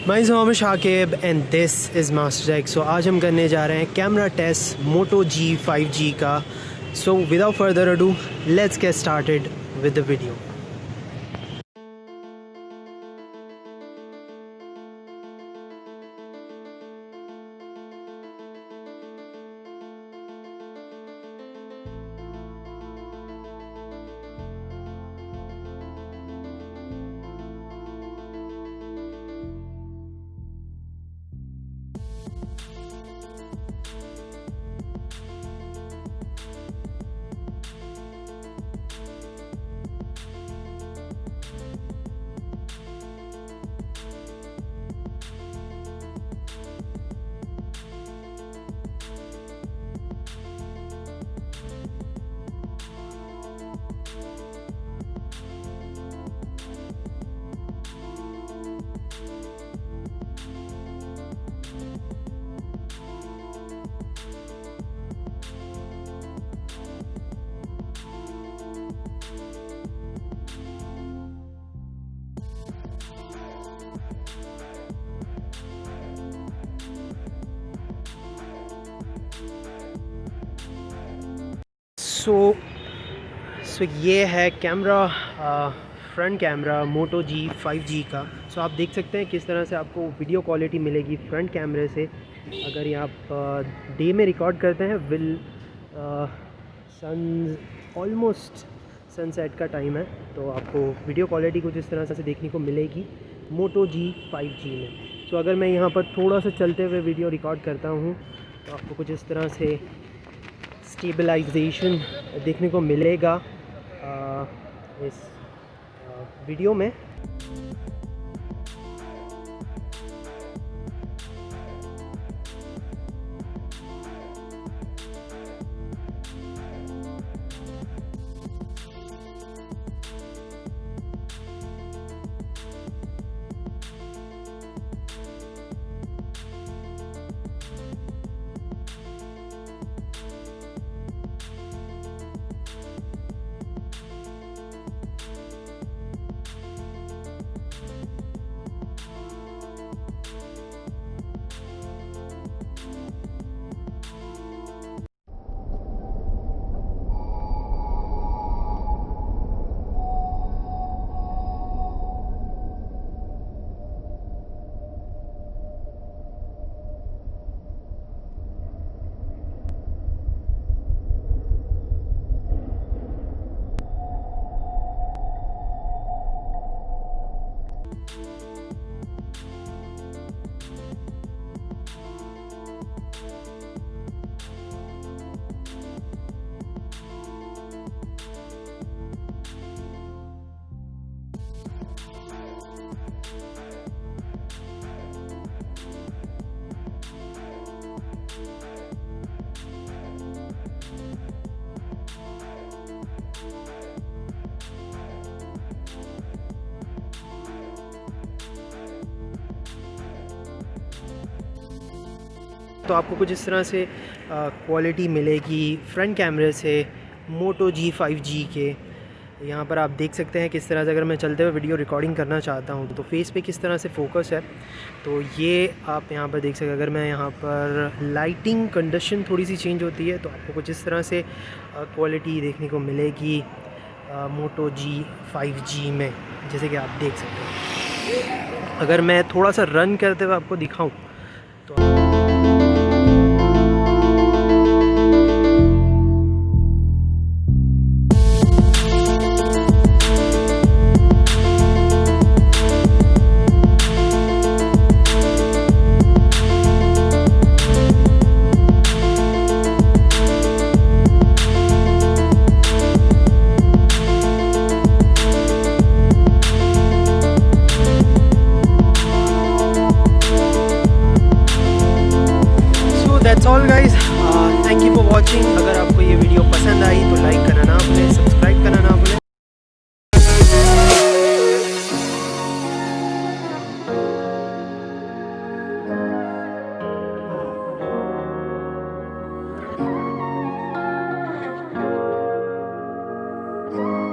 My name is Shakib and this is master X. So आज हम करने जा रहे हैं कैमरा टेस्ट मोटो जी 5G का। So without further ado let's get started with the video. So ये है camera, front camera Moto G 5G का। सो आप देख सकते हैं किस तरह से आपको वीडियो क्वालिटी मिलेगी फ्रंट कैमरे से। अगर ये आप डे में रिकॉर्ड करते हैं विल सन ऑलमोस्ट सनसेट का टाइम है, तो आपको वीडियो क्वालिटी कुछ इस तरह से देखने को मिलेगी मोटो जी 5G में। सो अगर मैं यहाँ पर थोड़ा सा चलते हुए वीडियो रिकॉर्ड करता हूँ तो आपको कुछ इस तरह से स्टेबलाइजेशन देखने को मिलेगा इस वीडियो में। तो आपको कुछ इस तरह से क्वालिटी मिलेगी फ्रंट कैमरे से मोटो जी 5G के। यहाँ पर आप देख सकते हैं किस तरह से अगर मैं चलते हुए वीडियो रिकॉर्डिंग करना चाहता हूँ तो फेस पे किस तरह से फोकस है, तो ये आप यहाँ पर देख सकते हैं। अगर मैं यहाँ पर लाइटिंग कंडीशन थोड़ी सी चेंज होती है तो आपको कुछ इस तरह से क्वालिटी देखने को मिलेगी मोटो जी 5G में, जैसे कि आप देख सकते हैं। अगर मैं थोड़ा सा रन करते हुए आपको दिखाऊँ तो that's all guys, thank you for watching. अगर आपको ये वीडियो पसंद आई तो लाइक करना ना भूलें, सब्सक्राइब करना ना भूलें। you.